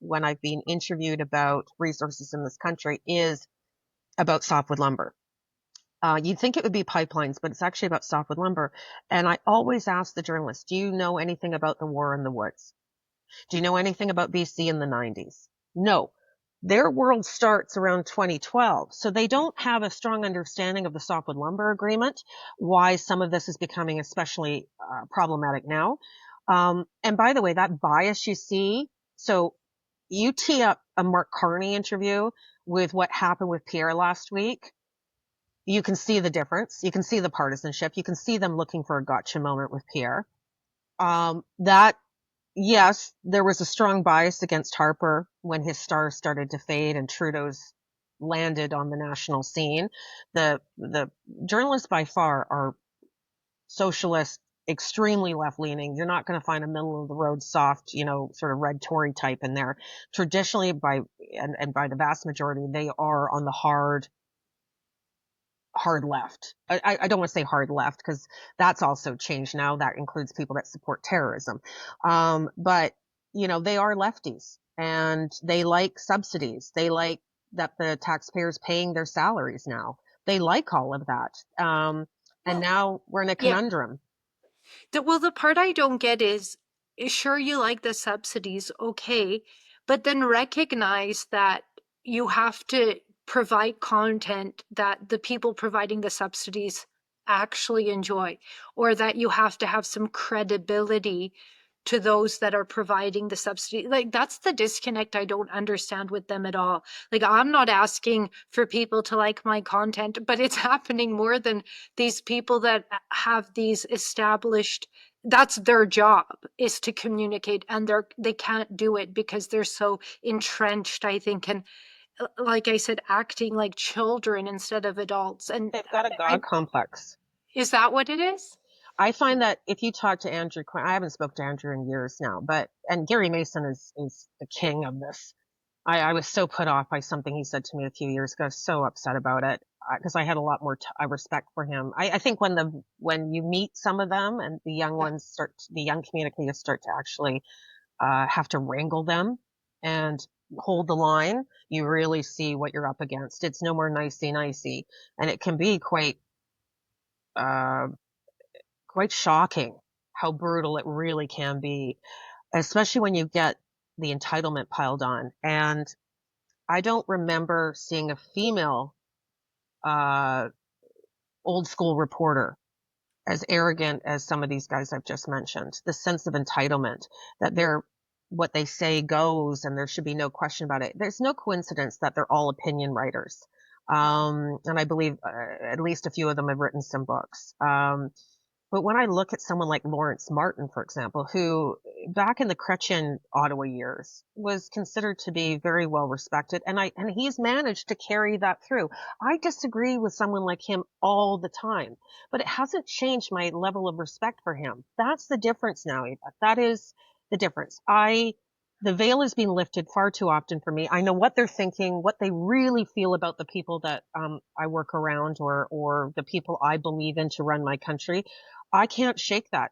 when I've been interviewed about resources in this country is about softwood lumber. You'd think it would be pipelines, but it's actually about softwood lumber. And I always ask the journalists, do you know anything about the war in the woods? Do you know anything about BC in the 90s? No. Their world starts around 2012. So they don't have a strong understanding of the softwood lumber agreement, why some of this is becoming especially problematic now. And by the way, that bias you see, so you tee up a Mark Carney interview with what happened with Pierre last week. You can see the difference. You can see the partisanship. You can see them looking for a gotcha moment with Pierre. That Yes, there was a strong bias against Harper when his stars started to fade and Trudeau's landed on the national scene. The journalists by far are socialist, extremely left leaning. You're not going to find a middle of the road soft, sort of red Tory type in there. Traditionally and by the vast majority, they are on the hard left. I don't want to say hard left because that's also changed now. That includes people that support terrorism. But, they are lefties and they like subsidies. They like that the taxpayers paying their salaries now. They like all of that. And now we're in a Yeah. conundrum. The part I don't get is sure you like the subsidies, okay, but then recognize that you have to provide content that the people providing the subsidies actually enjoy, or that you have to have some credibility to those that are providing the subsidy. Like, that's the disconnect I don't understand with them at all. Like, I'm not asking for people to like my content, but it's happening more than these people that have these established, that's their job, is to communicate, and they can't do it because they're so entrenched, I think, and like I said, acting like children instead of adults. And They've got a God complex. is that what it is? I find that if you talk to Andrew Quinn, I haven't spoken to Andrew in years now, and Gary Mason is the king of this. I was so put off by something he said to me a few years ago, so upset about it, because I had a lot more respect for him. I think when you meet some of them and the young communicators start to actually have to wrangle them and hold the line, you really see what you're up against. It's no more nicey, and it can be uh, quite shocking how brutal it really can be, especially when you get the entitlement piled on. And I don't remember seeing a female uh, old school reporter as arrogant as some of these guys I've just mentioned. The sense of entitlement that what they say goes and there should be no question about it. There's no coincidence that they're all opinion writers. And I believe at least a few of them have written some books. But when I look at someone like Lawrence Martin, for example, who back in the Chrétien Ottawa years was considered to be very well respected, and he's managed to carry that through. I disagree with someone like him all the time, but it hasn't changed my level of respect for him. That's the difference now, Eva. That is the difference. The veil has been lifted far too often for me. I know what they're thinking, what they really feel about the people that I work around or the people I believe in to run my country. I can't shake that.